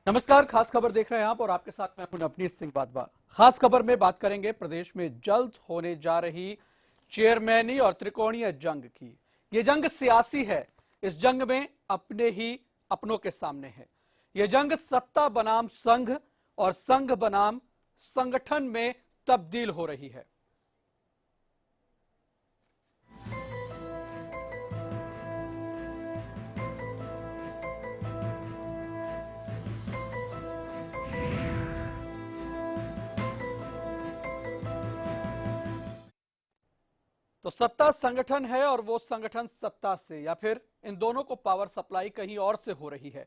नमस्कार, खास खबर देख रहे हैं आप और आपके साथ मैं हूं नवनीत सिंह वाधवा। खास खबर में बात करेंगे प्रदेश में जल्द होने जा रही चेयरमैनी और त्रिकोणीय जंग की। ये जंग सियासी है। इस जंग में अपने ही अपनों के सामने है। यह जंग सत्ता बनाम संघ और संघ बनाम संगठन में तब्दील हो रही है। तो सत्ता संगठन है और वो संगठन सत्ता से, या फिर इन दोनों को पावर सप्लाई कहीं और से हो रही है।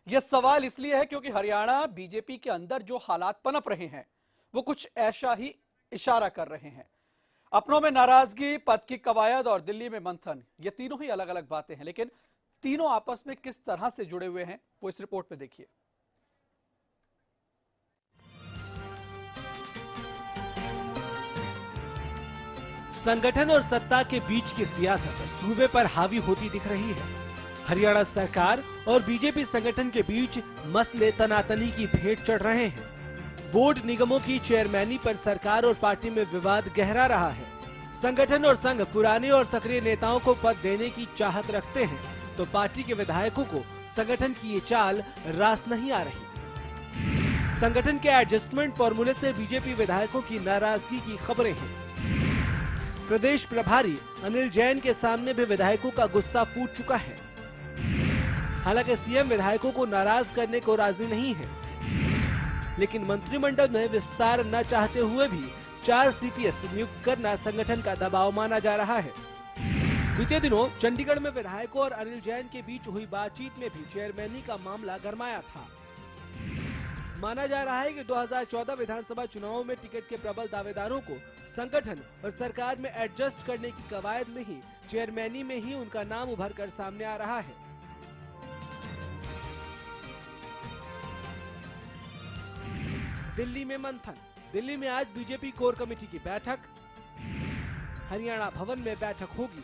यह सवाल इसलिए है क्योंकि हरियाणा बीजेपी के अंदर जो हालात पनप रहे हैं वो कुछ ऐसा ही इशारा कर रहे हैं। अपनों में नाराजगी, पद की कवायद और दिल्ली में मंथन, ये तीनों ही अलग अलग बातें हैं, लेकिन तीनों आपस में किस तरह से जुड़े हुए हैं वो इस रिपोर्ट में देखिए। संगठन और सत्ता के बीच की सियासत सूबे पर हावी होती दिख रही है। हरियाणा सरकार और बीजेपी संगठन के बीच मसले तनातनी की भेंट चढ़ रहे हैं। बोर्ड निगमों की चेयरमैनी पर सरकार और पार्टी में विवाद गहरा रहा है। संगठन और संघ पुराने और सक्रिय नेताओं को पद देने की चाहत रखते हैं, तो पार्टी के विधायकों को संगठन की ये चाल रास नहीं आ रही। संगठन के एडजस्टमेंट फॉर्मूले से बीजेपी विधायकों की नाराजगी की खबरें हैं। प्रदेश प्रभारी अनिल जैन के सामने भी विधायकों का गुस्सा फूट चुका है। हालांकि सीएम विधायकों को नाराज करने को राजी नहीं है, लेकिन मंत्रिमंडल में विस्तार न चाहते हुए भी 4 सीपीएस नियुक्त करना संगठन का दबाव माना जा रहा है। बीते दिनों चंडीगढ़ में विधायकों और अनिल जैन के बीच हुई बातचीत में भी चेयरमैनी का मामला गरमाया था। माना जा रहा है कि 2014 विधानसभा चुनावों में टिकट के प्रबल दावेदारों को संगठन और सरकार में एडजस्ट करने की कवायद में ही चेयरमैनी में ही उनका नाम उभर कर सामने आ रहा है। दिल्ली में मंथन। दिल्ली में आज बीजेपी कोर कमेटी की बैठक। हरियाणा भवन में बैठक होगी।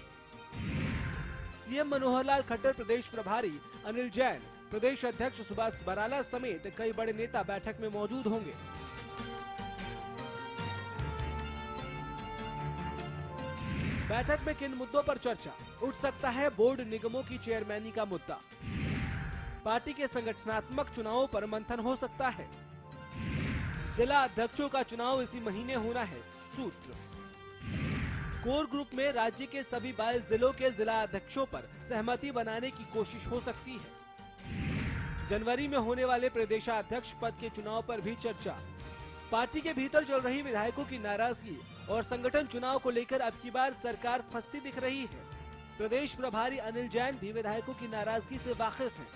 सीएम मनोहर लाल खट्टर, प्रदेश प्रभारी अनिल जैन, प्रदेश अध्यक्ष सुभाष बराला समेत कई बड़े नेता बैठक में मौजूद होंगे। बैठक में किन मुद्दों पर चर्चा? उठ सकता है बोर्ड निगमों की चेयरमैनी का मुद्दा। पार्टी के संगठनात्मक चुनावों पर मंथन हो सकता है। जिला अध्यक्षों का चुनाव इसी महीने होना है, सूत्र। कोर ग्रुप में राज्य के सभी 22 जिलों के जिला अध्यक्षों पर सहमति बनाने की कोशिश हो सकती है। जनवरी में होने वाले प्रदेशाध्यक्ष पद के चुनाव पर भी चर्चा। पार्टी के भीतर चल रही विधायकों की नाराजगी और संगठन चुनाव को लेकर अब की बार सरकार फंसती दिख रही है। प्रदेश प्रभारी अनिल जैन भी विधायकों की नाराजगी से वाकिफ हैं,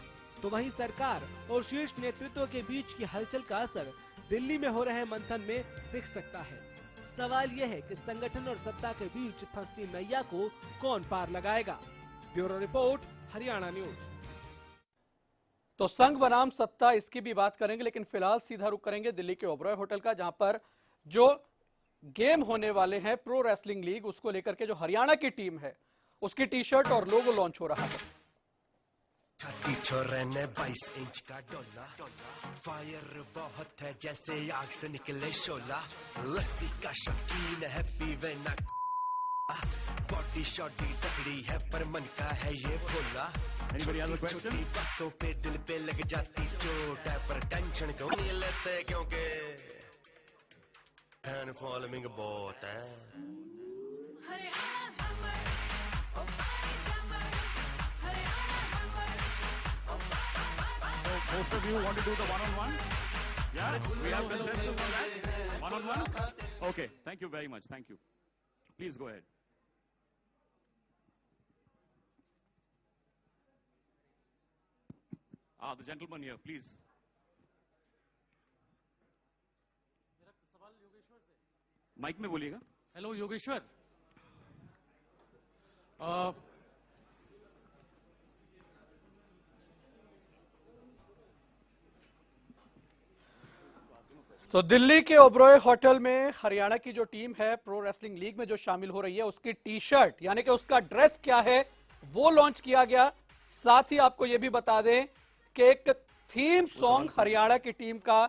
तो वहीं सरकार और शीर्ष नेतृत्व के बीच की हलचल का असर दिल्ली में हो रहे मंथन में दिख सकता है। सवाल यह है कि संगठन और सत्ता के बीच फंसती नैया को कौन पार लगाएगा। Bureau report, Haryana news. तो संघ बनाम सत्ता, इसकी भी बात करेंगे, लेकिन फिलहाल सीधा रुक करेंगे दिल्ली के ओबरॉय होटल का, जहां पर जो गेम होने वाले हैं प्रो रेसलिंग लीग, उसको लेकर के जो हरियाणा की टीम है उसकी टी शर्ट और लोगो लॉन्च हो रहा है। छाती छोरे ने 22 इंच का डोला, फायर बहुत है जैसे आग से निकले शोला, लस्सी का शौकीन है पीवे ना, बॉडी शॉटी तगड़ी है पर मन का है ये भोला, छोटी बातों पे दिल पे लग जाती चोट है पर टेंशन क्यों नहीं लेते क्योंकि फैन फॉलोइंग बहुत है। Most of you want to do the one-on-one? Yeah, we have consensus on that. One-on-one? Okay, thank you very much. Thank you. Please go ahead. The gentleman here, please. Mic में बोलिएगा. Hello Yogeshwar. तो दिल्ली के Oberoi hotel में हरियाणा की जो team है pro wrestling league में जो शामिल हो रही है उसकी टी शर्ट यानी कि उसका ड्रेस क्या है वो लॉन्च किया गया. साथ ही आपको यह भी बता दें कि एक थीम सॉन्ग हरियाणा की टीम का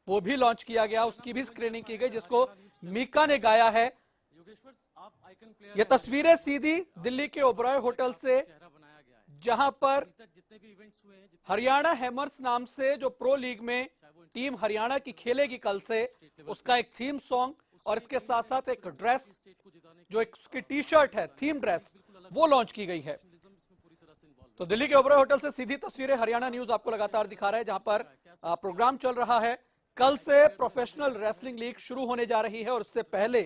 वो भी लॉन्च किया गया, उसकी भी स्क्रीनिंग की गई जिसको मीका ने गाया है. योगेश्वर, आप आइकन प्लेयर ये तस्वीरें सीधी दिल्ली के ओबरॉय होटल से चेहरा बनाया गया है. जहां पर अभी तक जितने भी इवेंट्स हुए हैं, हरियाणा हैमर्स नाम से जो प्रो लीग में टीम हरियाणा की खेलेगी कल से, उसका एक थीम सॉन्ग और इसके साथ साथ एक ड्रेस स्टेट को जिताने जो एक उसकी टी शर्ट है थीम ड्रेस वो लॉन्च की गई है. इसमें पूरी तरह से इन्वॉल्व. तो दिल्ली के ओबरॉय होटल से सीधी तस्वीरें हरियाणा न्यूज आपको लगातार दिखा रहा है जहां पर प्रोग्राम चल रहा है. कल से प्रोफेशनल रेसलिंग लीग शुरू होने जा रही है और उससे पहले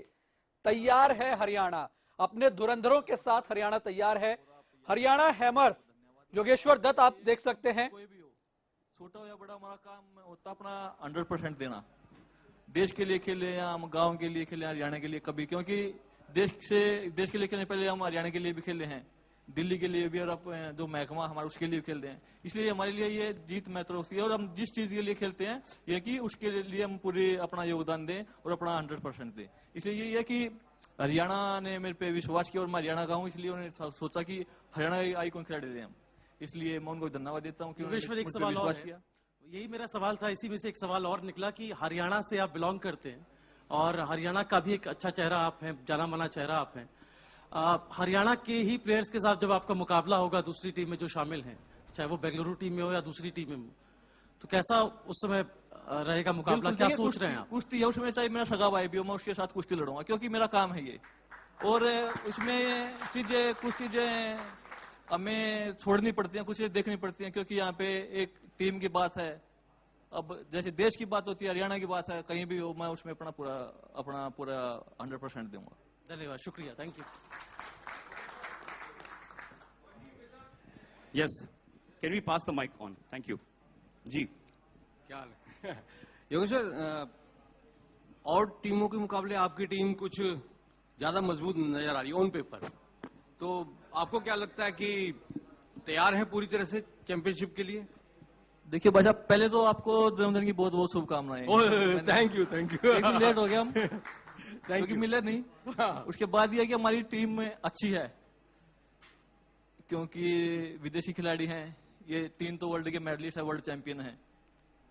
तैयार है हरियाणा. अपने धुरंधरों के साथ हरियाणा तैयार है. हरियाणा हैमर्स योगेश्वर दत्त आप देख सकते हैं. कोई भी हो, छोटा हो या बड़ा, हमारा काम होता अपना 100% देना. देश के लिए खेले या हम गांव के लिए खेले, हरियाणा के लिए कभी, क्योंकि देश के लिए खेलने पहले हम हरियाणा के लिए भी खेले हैं, दिल्ली के लिए भी, और जो महकमा हमारा उसके लिए भी खेलते हैं. इसलिए हमारे लिए ये जीत महत्व रखती है और हम जिस चीज के लिए खेलते हैं ये कि उसके लिए हम पूरी अपना योगदान दें और अपना 100% दें. इसलिए ये है कि हरियाणा ने मेरे पे विश्वास किया और मैं हरियाणा का हूँ, इसलिए उन्होंने सोचा कि हरियाणा आइकॉन खिलाड़ी दें हम. इसलिए मैं उनको धन्यवाद देता हूँ कि योगेश्वर, एक मुझ पे सवाल और विश्वास है. किया. यही मेरा सवाल था, इसी में से एक सवाल और निकला कि हरियाणा से आप बिलोंग करते हैं और हरियाणा का भी एक अच्छा चेहरा आप हैं, जाना माना चेहरा आप हैं. हरियाणा के ही प्लेयर्स के साथ जब आपका मुकाबला होगा दूसरी टीम में जो शामिल हैं, चाहे वो बेंगलुरु टीम में हो या दूसरी टीम में हो, तो कैसा उस समय रहेगा मुकाबला? बिल्कुल, क्या देखिए, सोच रहे हैं आप? कुश्ती है उसमें, चाहे मेरा सगा भाई भी हो, मैं उसके साथ कुश्ती लड़ूंगा क्योंकि मेरा काम है ये. और उसमें चीजें कुछ चीजें हमें छोड़नी पड़ती हैं, कुछ चीजें देखनी पड़ती हैं, क्योंकि यहाँ पे एक टीम की बात है. अब जैसे देश की बात होती है, हरियाणा की बात है, कहीं भी हो मैं उसमें अपना पूरा 100% दूंगा. धन्यवाद, शुक्रिया, thank you. Yes. Can we pass the mic on? Thank you. जी. क्या हाल है? योगेश्वर, और टीमों के मुकाबले आपकी टीम कुछ ज्यादा मजबूत नजर आ रही है ऑन पेपर. तो आपको क्या लगता है कि तैयार है पूरी तरह से चैंपियनशिप के लिए? देखिए भाई साहब, पहले तो आपको जन्मदिन की बहुत बहुत शुभकामनाएं. Thank you. एक दिन लेट हो गया हम क्योंकि मिले नहीं. उसके बाद ये कि हमारी टीम अच्छी है क्योंकि विदेशी खिलाड़ी हैं, ये 3 तो वर्ल्ड के मेडलिस्ट है, वर्ल्ड चैंपियन है,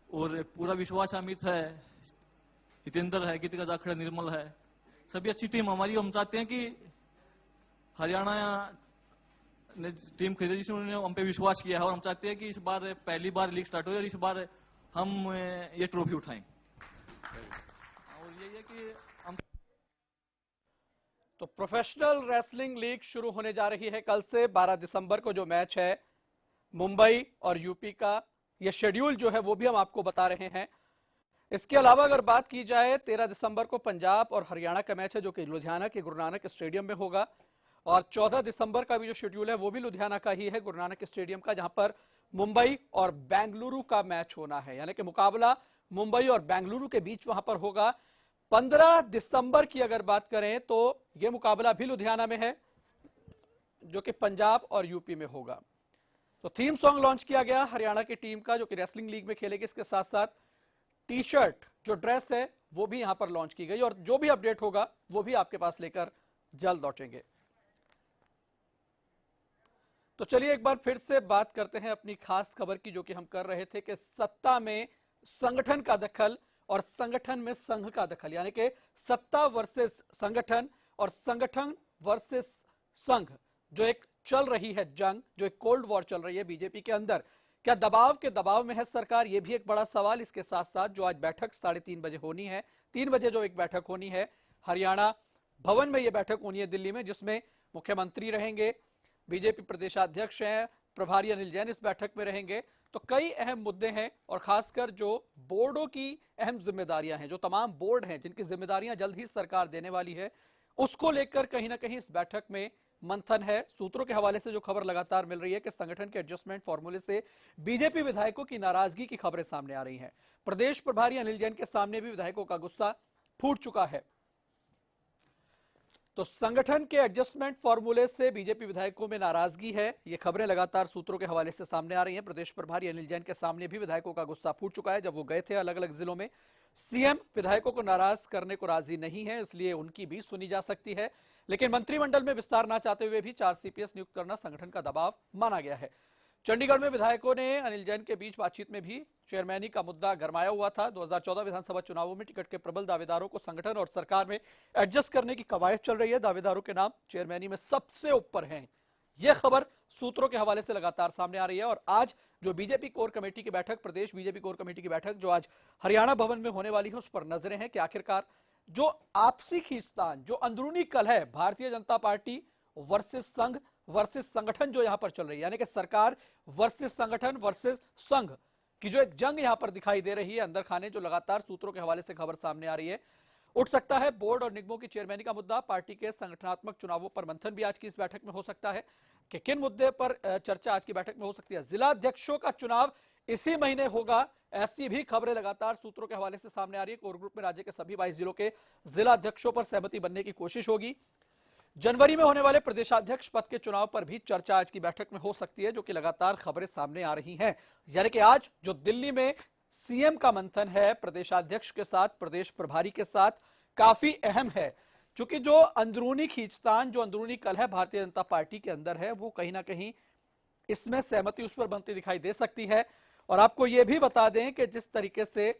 और पूरा विश्वास अमित है, हितेंद्र है, गीतिका जाखड़, निर्मल है, सभी अच्छी टीम हमारी. हम चाहते हैं कि हरियाणा ने टीम खरीदी जिसने उन्होंने हम पे विश्वास किया है, और हम चाहते हैं कि इस बार पहली बार लीग स्टार्ट हो और इस बार हम ये ट्रॉफी उठाएं. और यही है कि हम तो प्रोफेशनल रेसलिंग लीग शुरू होने जा रही है कल से. 12 दिसंबर को जो मैच है मुंबई और यूपी का, ये शेड्यूल जो है वो भी हम आपको बता रहे हैं. इसके अलावा अगर बात की जाए 13 दिसंबर को पंजाब और हरियाणा का मैच है जो कि लुधियाना के गुरु नानक स्टेडियम में होगा, और 14 दिसंबर का भी जो शेड्यूल है वो भी लुधियाना का ही है, गुरु नानक स्टेडियम का, जहां पर मुंबई और बेंगलुरु का मैच होना है. यानी कि मुकाबला मुंबई और बेंगलुरु के बीच वहां पर होगा. 15 दिसंबर की अगर बात करें तो यह मुकाबला भी लुधियाना में है जो कि पंजाब और यूपी में होगा. तो थीम सॉन्ग लॉन्च किया गया हरियाणा की टीम का जो कि रेसलिंग लीग में खेलेगी. इसके साथ साथ टी शर्ट जो ड्रेस है वो भी यहां पर लॉन्च की गई, और जो भी अपडेट होगा वो भी आपके पास लेकर जल्द लौटेंगे. तो चलिए एक बार फिर से बात करते हैं अपनी खास खबर की जो कि हम कर रहे थे कि सत्ता में संगठन का दखल और संगठन में संघ का दखल, यानी कि सत्ता वर्सेस संगठन और संगठन वर्सेस संघ, जो एक चल रही है जंग, जो एक कोल्ड वॉर चल रही है बीजेपी के अंदर. क्या दबाव के दबाव में है सरकार? यह भी एक बड़ा सवाल. इसके साथ साथ जो आज बैठक 3:30 बजे होनी है, 3 बजे जो एक बैठक होनी है हरियाणा भवन में, यह बैठक होनी है दिल्ली में, जिसमें मुख्यमंत्री रहेंगे, बीजेपी प्रदेशाध्यक्ष हैं, प्रभारी अनिल जैन इस बैठक में रहेंगे. तो कई अहम मुद्दे हैं और खासकर जो बोर्डों की अहम जिम्मेदारियां हैं, जो तमाम बोर्ड हैं जिनकी जिम्मेदारियां जल्द ही सरकार देने वाली है, उसको लेकर कहीं ना कहीं इस बैठक में मंथन है। सूत्रों के हवाले से जो खबर लगातार मिल रही है कि संगठन के एडजस्टमेंट फॉर्मूले से बीजेपी विधायकों की नाराजगी की खबरें सामने आ रही हैं। प्रदेश प्रभारी अनिल जैन के सामने भी विधायकों का गुस्सा फूट चुका है। तो संगठन के एडजस्टमेंट फॉर्मूले से बीजेपी विधायकों में नाराजगी है। ये खबरें लगातार सूत्रों के हवाले से सामने आ रही हैं। प्रदेश प्रभारी अनिल जैन के सामने भी विधायकों का गुस्सा फूट चुका है। जब वो गए थे अलग अलग जिलों में, सीएम विधायकों को नाराज करने को राजी नहीं है, इसलिए उनकी भी सुनी जा सकती है। लेकिन मंत्रिमंडल में विस्तार न चाहते हुए भी 4 सीपीएस नियुक्त करना संगठन का दबाव माना गया है। चंडीगढ़ में विधायकों ने अनिल जैन के बीच बातचीत में भी चेयरमैनी का मुद्दा गरमाया हुआ था। 2014 विधानसभा चुनावों में टिकट के प्रबल दावेदारों को संगठन और सरकार में एडजस्ट करने की कवायद चल रही है। दावेदारों के नाम चेयरमैनी में सबसे ऊपर हैं। यह खबर सूत्रों के हवाले से लगातार सामने आ रही है। और आज जो बीजेपी कोर कमेटी की बैठक, प्रदेश बीजेपी कोर कमेटी की बैठक जो आज हरियाणा भवन में होने वाली है, उस पर नजरें हैं कि आखिरकार जो आपसी खींचतान, जो अंदरूनी कलह है, भारतीय जनता पार्टी वर्सेस संघ वर्सेस संगठन जो यहां पर चल रही है, यानी कि सरकार वर्सेस संगठन वर्सेस संघ की जो एक जंग यहां पर दिखाई दे रही है अंदर खाने, जो लगातार सूत्रों के हवाले से खबर सामने आ रही है। उठ सकता है बोर्ड और निगमों की चेयरमैनी का मुद्दा, पार्टी के संगठनात्मक चुनावों पर मंथन भी आज की इस बैठक में हो सकता है कि किन मुद्दे पर चर्चा आज की बैठक में हो सकती है। जिला अध्यक्षों का चुनाव इसी महीने होगा, ऐसी भी खबरें लगातार सूत्रों के हवाले से सामने आ रही है। कोर ग्रुप में राज्य के सभी 22 जिलों के जिला अध्यक्षों पर सहमति बनने की कोशिश होगी। जनवरी में होने वाले प्रदेशाध्यक्ष पद के चुनाव पर भी चर्चा आज की बैठक में हो सकती है, जो कि लगातार खबरें सामने आ रही हैं। यानी कि आज जो दिल्ली में सीएम का मंथन है प्रदेशाध्यक्ष के साथ, प्रदेश प्रभारी के साथ, काफी अहम है, क्योंकि जो अंदरूनी खींचतान, जो अंदरूनी कलह भारतीय जनता पार्टी के अंदर है, वो कहीं ना कहीं इसमें सहमति उस पर बनती दिखाई दे सकती है। और आपको यह भी बता दें कि जिस तरीके से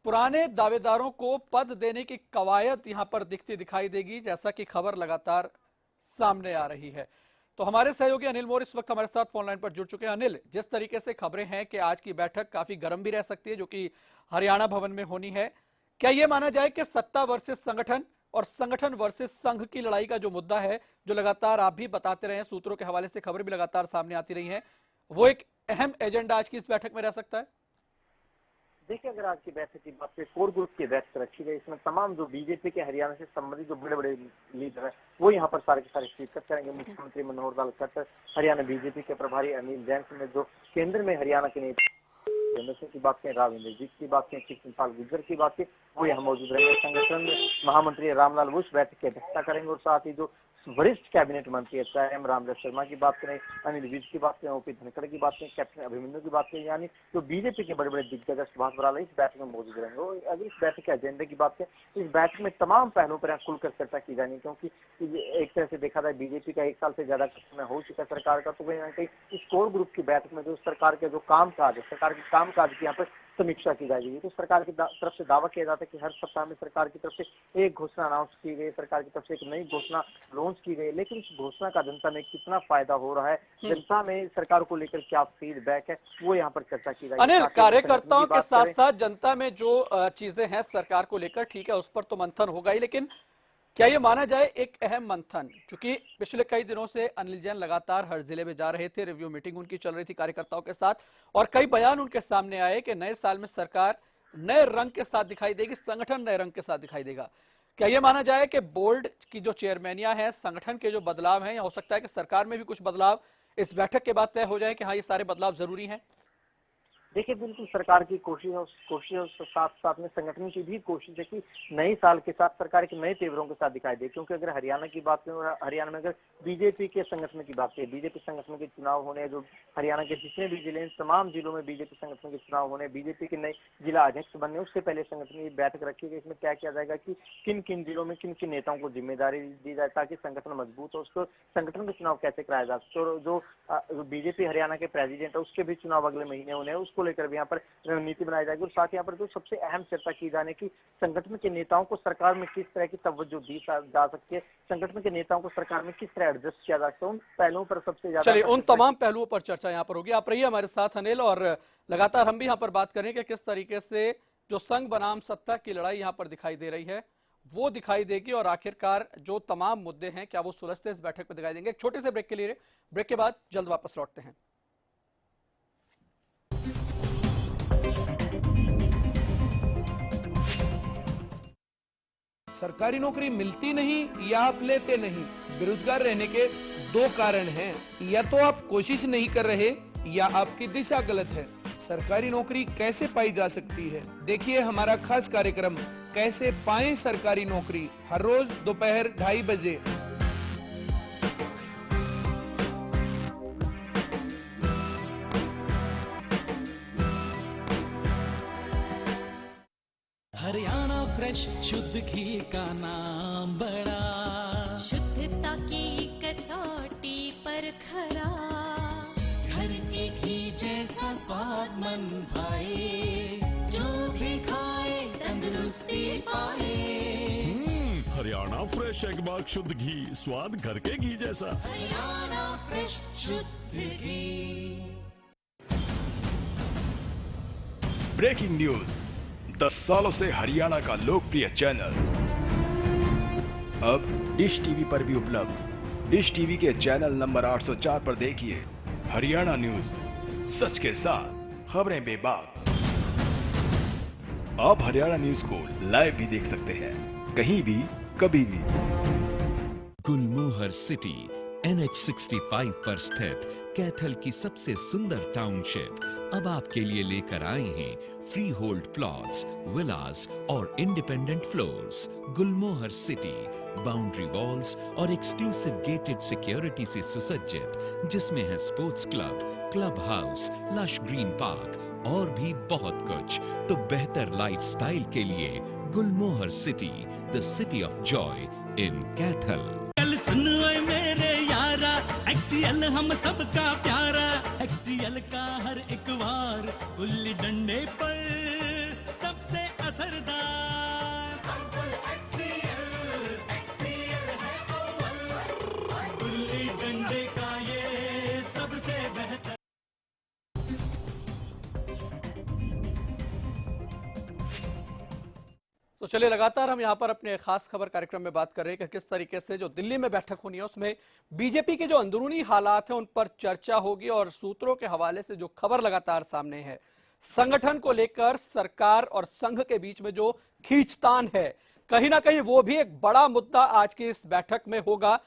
पुराने दावेदारों को पद देने की कवायद यहां पर दिखती दिखाई देगी, जैसा कि खबर लगातार सामने आ रही है। तो हमारे सहयोगी अनिल मोर इस वक्त हमारे साथ फोन लाइन पर जुड़ चुके हैं। अनिल, जिस तरीके से खबरें हैं कि आज की बैठक काफी गर्म भी रह सकती है, जो कि हरियाणा भवन में होनी है, क्या यह माना जाए कि सत्ता वर्सेस संगठन और संगठन वर्सेस संघ की लड़ाई का जो मुद्दा है, जो लगातार आप भी बताते रहे हैं, सूत्रों के हवाले से खबर भी लगातार सामने आती रही है, वो एक अहम एजेंडा आज की इस बैठक में रह सकता है? देखिए, अगर आज की बैठक की बात करें, कोर ग्रुप की बैठक रखी गई, इसमें तमाम जो बीजेपी के हरियाणा से संबंधित जो बड़े बड़े लीडर हैं वो यहाँ पर सारे के सारे शिरकत करेंगे। मुख्यमंत्री मनोहर लाल खट्टर, हरियाणा बीजेपी के प्रभारी अनिल जैन समेत जो केंद्र में हरियाणा के नेता की बात करें, राविंद्र जी की बात करें, कृष्णपाल गुर्जर की बात करें, वो यहाँ मौजूद रहेंगे। संगठन महामंत्री रामलाल बुश बैठक की अध्यक्षता करेंगे। और साथ ही जो वरिष्ठ कैबिनेट मंत्री है, चाहे हम रामदास शर्मा की बात करें, अनिल विज की बात करें, ओपी धनखड़ की बात करें, कैप्टन अभिमन्यु की बात करें, यानी जो बीजेपी के बड़े बड़े दिग्गज सुभाष बराला इस बैठक में मौजूद रहेंगे। और अगर इस बैठक के एजेंडे की बात करें, इस बैठक में तमाम पहलुओं पर खुलकर चर्चा की जानी, क्योंकि एक तरह से देखा जाए बीजेपी का 1 साल से ज्यादा समय हो चुका सरकार का, तो कहीं ना कहीं इस कोर ग्रुप की बैठक में जो सरकार के जो कामकाज है, सरकार के कामकाज की यहाँ पर समीक्षा की जाएगी। तो सरकार की तरफ से दावा किया जाता है कि हर सप्ताह में सरकार की तरफ से एक घोषणा अनाउंस की गई, सरकार की तरफ से एक नई घोषणा लॉन्च की गई, लेकिन इस घोषणा का जनता में कितना फायदा हो रहा है, जनता में सरकार को लेकर क्या फीडबैक है, वो यहाँ पर चर्चा की जाएगी। अनिल, कार्यकर्ताओं के साथ साथ जनता में जो चीजें हैं सरकार को लेकर, ठीक है, उस पर तो मंथन होगा ही, लेकिन क्या ये माना जाए एक अहम मंथन, क्योंकि पिछले कई दिनों से अनिल जैन लगातार हर जिले में जा रहे थे, रिव्यू मीटिंग उनकी चल रही थी कार्यकर्ताओं के साथ, और कई बयान उनके सामने आए कि नए साल में सरकार नए रंग के साथ दिखाई देगी, संगठन नए रंग के साथ दिखाई देगा। क्या ये माना जाए कि बोर्ड की जो चेयरमैनियां हैं, संगठन के जो बदलाव हैं, या हो सकता है कि सरकार में भी कुछ बदलाव इस बैठक के बाद तय हो जाए कि हाँ ये सारे बदलाव जरूरी हैं? देखिए, बिल्कुल सरकार की कोशिश साथ साथ में संगठन की भी कोशिश है कि नए साल के साथ सरकार के नए तेवरों के साथ दिखाई दे। क्योंकि अगर हरियाणा की बात करें, और हरियाणा में अगर बीजेपी के संगठन की बात करें, बीजेपी संगठन के चुनाव होने, जो हरियाणा के जितने भी जिले हैं, तमाम जिलों में बीजेपी संगठन के चुनाव होने, बीजेपी के नए जिला अध्यक्ष बनने, उससे पहले संगठन की बैठक रखी गई। इसमें क्या किया जाएगा कि किन किन जिलों में किन किन नेताओं को जिम्मेदारी दी जाए ताकि संगठन मजबूत हो, उसको संगठन के चुनाव कैसे कराया जा सके। तो जो बीजेपी हरियाणा के प्रेसिडेंट है, उसके भी चुनाव अगले महीने होने हैं, उसको लेकर भी यहाँ पर रणनीति बनाई जाएगी। और साथ ही यहाँ पर जो सबसे अहम चर्चा की जाने की, संगठन के नेताओं को सरकार में किस तरह की तवज्जो दी जा सकती है, संगठन के नेताओं को सरकार में किस तरह एडजस्ट किया जा सकता है, उन पहलुओं पर सबसे ज्यादा। चलिए, उन तमाम पहलुओं पर चर्चा यहाँ पर होगी। आप रहिए हमारे साथ अनिल, और लगातार हम भी यहाँ पर बात करें कि किस तरीके से जो संघ बनाम सत्ता की लड़ाई यहाँ पर दिखाई दे रही है, वो दिखाई देगी, और आखिरकार जो तमाम मुद्दे हैं क्या वो सुलझते इस बैठक में दिखाई देंगे। एक छोटे से ब्रेक के लिए, ब्रेक के बाद जल्द वापस लौटते हैं। सरकारी नौकरी मिलती नहीं या आप लेते नहीं। बेरोजगार रहने के दो कारण हैं, या तो आप कोशिश नहीं कर रहे या आपकी दिशा गलत है। सरकारी नौकरी कैसे पाई जा सकती है, देखिए हमारा खास कार्यक्रम कैसे पाएं सरकारी नौकरी, हर रोज दोपहर 2:30 बजे। हरियाणा फ्रेश शुद्ध घी का नाम बड़ा, शुद्धता की कसौटी पर खरा, घर के घी जैसा स्वाद मन भाए, जो भी खाए तंदुरुस्ती पाए। हरियाणा फ्रेश एगबाग शुद्ध घी, स्वाद घर के घी जैसा। हरियाणा फ्रेश शुद्ध घी। ब्रेकिंग न्यूज, 10 सालों से हरियाणा का लोकप्रिय चैनल अब डिश टीवी पर भी उपलब्ध। डिश टीवी के चैनल नंबर 804 पर देखिए हरियाणा न्यूज, सच के साथ खबरें बेबाक। आप हरियाणा न्यूज को लाइव भी देख सकते हैं, कहीं भी कभी भी। गुलमोहर सिटी NH65 पर स्थित कैथल की सबसे सुंदर टाउनशिप अब आपके लिए लेकर आए हैं फ्री होल्ड प्लॉट्स, विलास और independent floors. Gulmohar city boundary walls और एक्सक्लूसिव गेटेड सिक्योरिटी से सुसज्जित, जिसमें है sports club, club house, lush green park और भी बहुत कुछ। तो बेहतर लाइफस्टाइल के लिए Gulmohar city, the city of joy in Kaithal. कल सुन ओए मेरे यारा, XCL हम सबका प्यारा, XCL का हर एक वार गुल्ली डंडे पर सबसे असरदार। XCL है अव्वल, गुल्ली डंडे का ये सबसे बेहतर। तो चलिए लगातार हम यहां पर अपने खास खबर कार्यक्रम में बात कर रहे हैं कि किस तरीके से जो दिल्ली में बैठक होनी है उसमें बीजेपी के जो अंदरूनी हालात हैं उन पर चर्चा होगी। और सूत्रों के हवाले से जो खबर लगातार सामने है, संगठन को लेकर सरकार और संघ के बीच में जो खींचतान है, कहीं ना कहीं वो भी एक बड़ा मुद्दा आज की इस बैठक में होगा।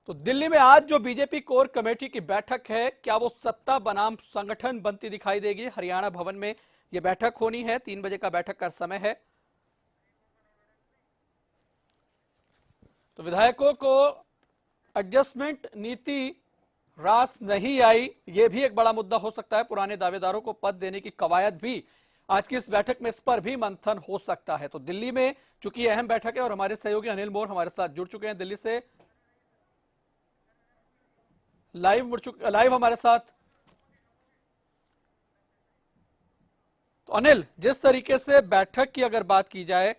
तो दिल्ली में आज जो बीजेपी कोर कमेटी की बैठक है, क्या वो सत्ता बनाम संगठन बनती दिखाई देगी? हरियाणा भवन में यह बैठक होनी है, 3 बजे का बैठक का समय है। तो विधायकों को एडजस्टमेंट नीति रास नहीं आई, यह भी एक बड़ा मुद्दा हो सकता है। पुराने दावेदारों को पद देने की कवायद भी आज की इस बैठक में, इस पर भी मंथन हो सकता है। तो दिल्ली में चूंकि यह अहम बैठक है और हमारे सहयोगी अनिल मोर हमारे साथ जुड़ चुके हैं दिल्ली से, लाइव हमारे साथ। तो अनिल, जिस तरीके से बैठक की अगर बात की जाए,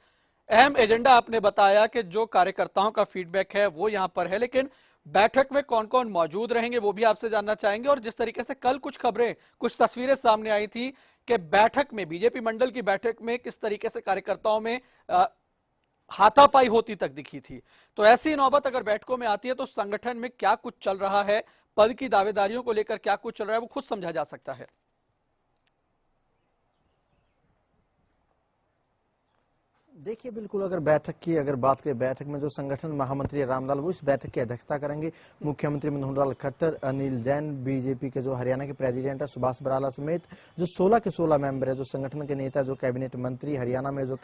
अहम एजेंडा आपने बताया कि जो कार्यकर्ताओं का फीडबैक है वो यहां पर है, लेकिन बैठक में कौन कौन मौजूद रहेंगे वो भी आपसे जानना चाहेंगे। और जिस तरीके से कल कुछ खबरें, कुछ तस्वीरें सामने आई थी कि बैठक में, बीजेपी मंडल की बैठक में किस तरीके से कार्यकर्ताओं में हाथापाई होती तक दिखी थी। तो ऐसी नौबत अगर बैठकों में आती है तो संगठन में क्या कुछ चल रहा है, पद की दावेदारियों को लेकर क्या कुछ चल रहा है, वो खुद समझा जा सकता है। देखिए, बिल्कुल अगर बैठक की बात करें, बैठक में जो संगठन महामंत्री रामलाल वो इस बैठक की अध्यक्षता करेंगे। मुख्यमंत्री मनोहर लाल खट्टर, अनिल जैन, बीजेपी के जो हरियाणा के प्रेसिडेंट है सुभाष बराला समेत जो 16 के 16 मेंबर है, जो संगठन के नेता, जो कैबिनेट मंत्री, हरियाणा में जो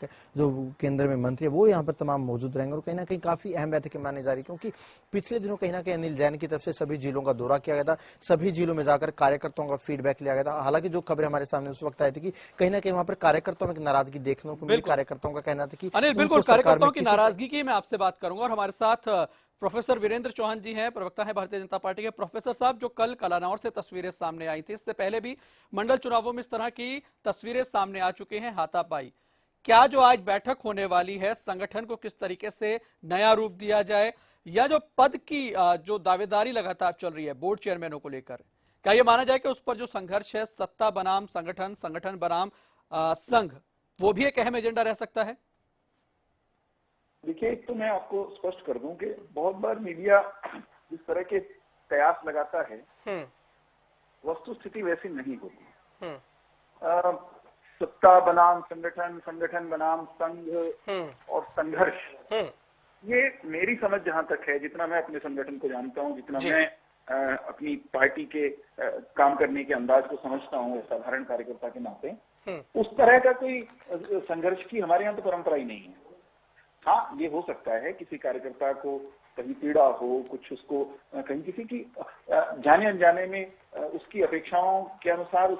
केंद्र में मंत्री है, वो यहाँ पर तमाम मौजूद रहेंगे। और कहीं ना कहीं काफी अहम बैठक मानी जा रही है, क्योंकि पिछले दिनों कहीं ना कहीं अनिल जैन की तरफ से सभी जिलों का दौरा किया गया था, सभी जिलों में जाकर कार्यकर्ताओं का फीडबैक लिया गया था। हालांकि जो खबरें हमारे सामने उस वक्त आई थी कि कहीं ना कहीं वहां पर कार्यकर्ताओं में नाराजगी देखने को मिली। कार्यकर्ताओं का कहना था कि अनिल, बिल्कुल कार्यकर्ताओं की नाराजगी की मैं आपसे बात करूंगा। और हमारे साथ प्रोफेसर वीरेंद्र चौहान जी हैं, प्रवक्ता हैं भारतीय जनता पार्टी के। प्रोफेसर साहब, जो कल कलानौर से तस्वीरें सामने आई थी, इससे पहले भी मंडल चुनावों में इस तरह की तस्वीरें सामने आ चुकी हैं, हाथापाई। क्या जो आज बैठक होने वाली है, संगठन को किस तरीके से नया रूप दिया जाए, या जो पद की जो दावेदारी लगातार चल रही है बोर्ड चेयरमैनों को लेकर, क्या यह माना जाए कि उस पर जो संघर्ष है, सत्ता बनाम संगठन, संगठन बनाम संघ, वो भी एक अहम एजेंडा रह सकता है? देखिए, एक तो मैं आपको स्पष्ट कर दूं कि बहुत बार मीडिया जिस तरह के कयास लगाता है, वस्तु स्थिति वैसी नहीं होती। सत्ता बनाम संगठन, संगठन बनाम संघ और संघर्ष, ये मेरी समझ जहां तक है, जितना मैं अपने संगठन को जानता हूं, जितना मैं अपनी पार्टी के काम करने के अंदाज को समझता हूँ साधारण कार्यकर्ता के नाते, उस तरह का कोई संघर्ष की हमारे यहाँ तो परंपरा ही नहीं है। हाँ, ये हो सकता है किसी कार्यकर्ता को कहीं पीड़ा हो, कुछ उसको कहीं किसी की जाने अनजाने में उसकी अपेक्षाओं के अनुसार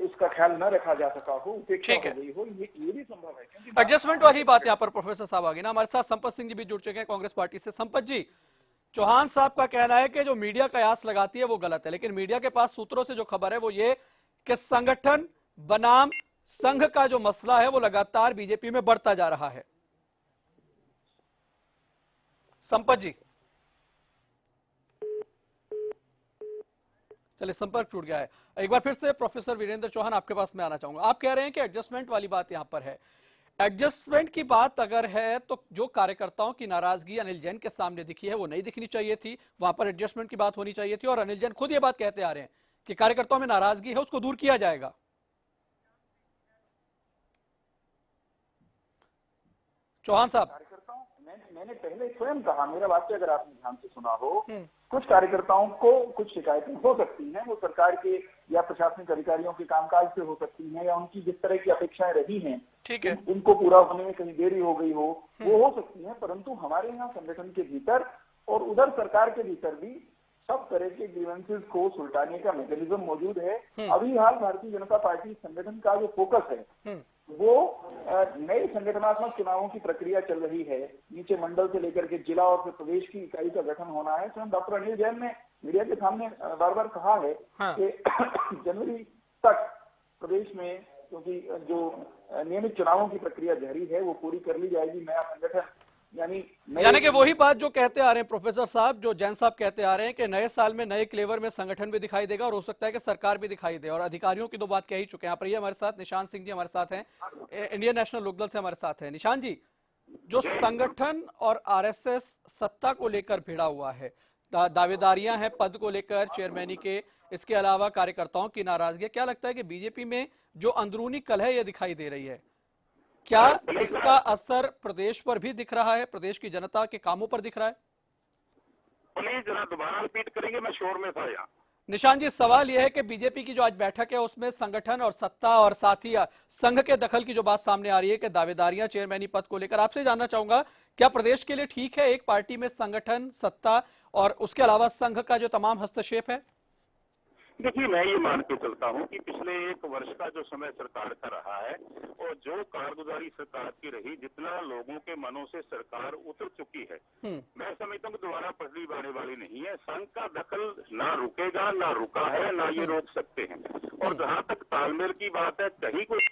उसका ख्याल न रखा जा सका हो, उपेक्षा हो गई हो, ये भी संभव है। क्योंकि एडजस्टमेंट वाली बात यहाँ पर प्रोफेसर साहब आ गई ना। हमारे साथ संपत सिंह जी भी जुड़ चुके हैं कांग्रेस पार्टी से। संपत जी, चौहान साहब का कहना है कि जो मीडिया कयास लगाती है वो गलत है, लेकिन मीडिया के पास सूत्रों से जो खबर है वो ये कि संगठन बनाम संघ का जो मसला है वो लगातार बीजेपी में बढ़ता जा रहा है। संपत जी, चलिए संपर्क टूट गया है। एक बार फिर से प्रोफेसर वीरेंद्र चौहान आपके पास मैं आना चाहूंगा। आप कह रहे हैं कि एडजस्टमेंट वाली बात यहां पर है। एडजस्टमेंट की बात अगर है तो जो कार्यकर्ताओं की नाराजगी अनिल जैन के सामने दिखी है वो नहीं दिखनी चाहिए थी, वहां पर एडजस्टमेंट की बात होनी चाहिए थी। और अनिल जैन खुद ये बात कहते आ रहे हैं कि कार्यकर्ताओं में नाराजगी है, उसको दूर किया जाएगा। चौहान साहब, मैंने पहले स्वयं कहा, मेरा वाक्य अगर आपने ध्यान से सुना हो, कुछ कार्यकर्ताओं को कुछ शिकायतें हो सकती हैं, वो सरकार के या प्रशासनिक अधिकारियों के कामकाज से हो सकती हैं, या उनकी जिस तरह की अपेक्षाएं रही हैं, ठीक है, उनको पूरा होने में कहीं देरी हो गई हो, वो हो सकती है। परंतु हमारे यहाँ संगठन के भीतर और उधर सरकार के भीतर भी सब तरह के ग्रीवेंसेस को सुलटाने का मैकेनिज्म मौजूद है। अभी हाल भारतीय जनता पार्टी संगठन का जो फोकस है वो नए संगठनात्मक चुनावों की प्रक्रिया चल रही है। नीचे मंडल से लेकर के जिला और फिर प्रदेश की इकाई का गठन होना है। स्वयं डॉक्टर अनिल जैन ने मीडिया के सामने बार बार कहा है कि जनवरी तक प्रदेश में, क्योंकि जो नियमित चुनावों की प्रक्रिया जारी है वो पूरी कर ली जाएगी, नया संगठन यानी कि वही बात जो कहते आ रहे हैं प्रोफेसर साहब, जो जैन साहब कहते आ रहे हैं कि नए साल में नए क्लेवर में संगठन भी दिखाई देगा और हो सकता है कि सरकार भी दिखाई दे। और अधिकारियों की तो बात कह ही चुके हैं। यहाँ पर ये हमारे साथ निशान सिंह जी हमारे साथ हैं, इंडियन नेशनल लोकदल से हमारे साथ हैं। निशान जी, जो संगठन और आरएसएस सत्ता को लेकर भिड़ा हुआ है, दावेदारियां हैं पद को लेकर चेयरमैनी के, इसके अलावा कार्यकर्ताओं की नाराजगी, क्या लगता है कि बीजेपी में जो अंदरूनी कलह ये दिखाई दे रही है, क्या इसका असर प्रदेश पर भी दिख रहा है, प्रदेश की जनता के कामों पर दिख रहा है? प्लीज जरा दोबारा रिपीट करेंगे, मैं शोर में था यहाँ। निशान जी, सवाल यह है कि बीजेपी की जो आज बैठक है उसमें संगठन और सत्ता और साथ ही संघ के दखल की जो बात सामने आ रही है कि दावेदारियां चेयरमैनी पद को लेकर, आपसे जानना चाहूंगा क्या प्रदेश के लिए ठीक है एक पार्टी में संगठन, सत्ता और उसके अलावा संघ का जो तमाम हस्तक्षेप है? देखिए, मैं ये मान के चलता हूँ कि पिछले 1 वर्ष का जो समय सरकार का रहा है और जो कारगुजारी सरकार की रही, जितना लोगों के मनों से सरकार उतर चुकी है, मैं समझता हूँ कि दोबारा पटरी बाने वाली नहीं है। संघ का दखल ना रुकेगा, ना रुका है, ना ये रोक सकते हैं। और जहाँ तक तालमेल की बात है, कहीं कोई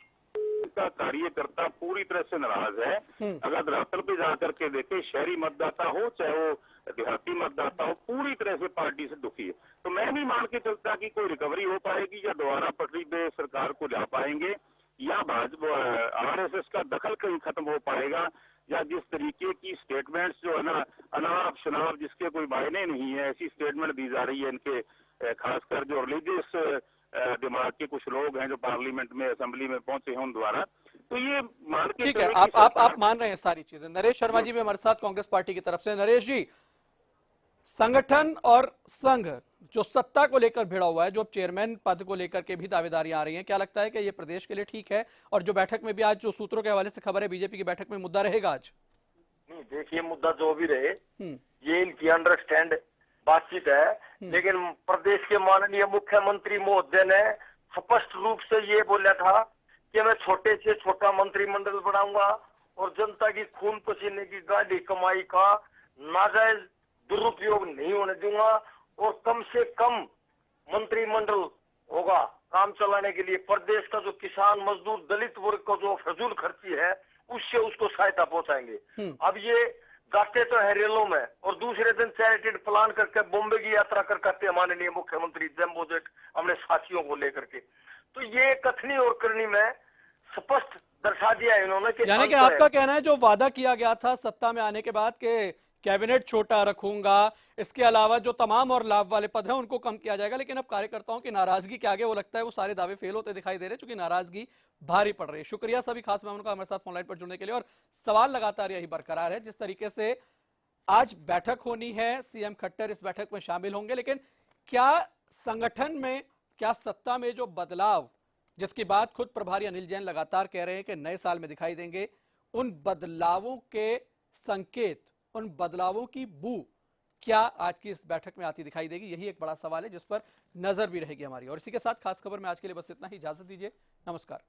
का कार्यकर्ता पूरी तरह से नाराज है। अगर धरातल पे जाकर के देखे, शहरी मतदाता हो चाहे वो देहाती मतदाता हो, पूरी तरह से पार्टी से दुखी है। तो मैं नहीं मान के चलता कि कोई रिकवरी हो पाएगी या दोबारा पटरी पे सरकार को ला पाएंगे या भाजपा आरएसएस का दखल कहीं खत्म हो पाएगा, या जिस तरीके की स्टेटमेंट्स जो है ना, अनाप शनाप जिसके कोई मायने नहीं है, ऐसी स्टेटमेंट दी जा रही है इनके, खासकर जो रिलीजियस दिमाग के कुछ लोग हैं जो पार्लियामेंट में, असेंबली में पहुंचे हैं उन द्वारा। तो ये मान के ठीक है, आप मान रहे हैं सारी चीजें। नरेश शर्मा जी भी हमारे साथ कांग्रेस पार्टी की तरफ से। नरेश जी, संगठन और संघ जो सत्ता को लेकर भिड़ा हुआ है, जो चेयरमैन पद को लेकर के भी दावेदारियां आ रही हैं, क्या लगता है कि ये प्रदेश के लिए ठीक है? और जो बैठक में भी आज जो सूत्रों के हवाले से खबर है, बीजेपी की बैठक में मुद्दा रहेगा आज? नहीं, देखिए, मुद्दा जो भी रहे ये इनकी अंडरस्टैंड बातचीत है, लेकिन प्रदेश के माननीय मुख्यमंत्री महोदय ने स्पष्ट रूप से ये बोला था कि मैं छोटे से छोटा मंत्रिमंडल बनाऊंगा और जनता की खून पसीने की गाढ़ी कमाई का नाजायज दुरुपयोग नहीं होने दूंगा और कम से कम मंत्रिमंडल होगा काम चलाने के लिए। प्रदेश का जो किसान, मजदूर, दलित वर्ग का जो फजूल खर्ची है उससे उसको सहायता पहुंचाएंगे। अब ये जाते तो है रेलों में और दूसरे दिन चैरिटेड प्लान करके बॉम्बे की यात्रा करते हैं माननीय मुख्यमंत्री जम्बो जेट अपने साथियों को लेकर के। तो ये कथनी और करनी में स्पष्ट दर्शा दिया है इन्होंने कि यानी कि आपका कहना है जो वादा किया गया था सत्ता में आने के बाद कि कैबिनेट छोटा रखूंगा, इसके अलावा जो तमाम और लाभ वाले पद हैं उनको कम किया जाएगा। लेकिन अब कार्यकर्ताओं की नाराजगी के आगे वो लगता है वो सारे दावे फेल होते दिखाई दे रहे हैं, क्योंकि नाराजगी भारी पड़ रही है। शुक्रिया सभी खास मेहमानों का हमारे साथ फोनलाइन पर जुड़ने के लिए। और सवाल लगातार यही बरकरार है, जिस तरीके से आज बैठक होनी है, सीएम खट्टर इस बैठक में शामिल होंगे, लेकिन क्या संगठन में, क्या सत्ता में जो बदलाव जिसकी बात खुद प्रभारी अनिल जैन लगातार कह रहे हैं कि नए साल में दिखाई देंगे, उन बदलावों के संकेत, उन बदलावों की बू क्या आज की इस बैठक में आती दिखाई देगी? यही एक बड़ा सवाल है जिस पर नजर भी रहेगी हमारी। और इसी के साथ खास खबर में आज के लिए बस इतना ही। इजाजत दीजिए, नमस्कार।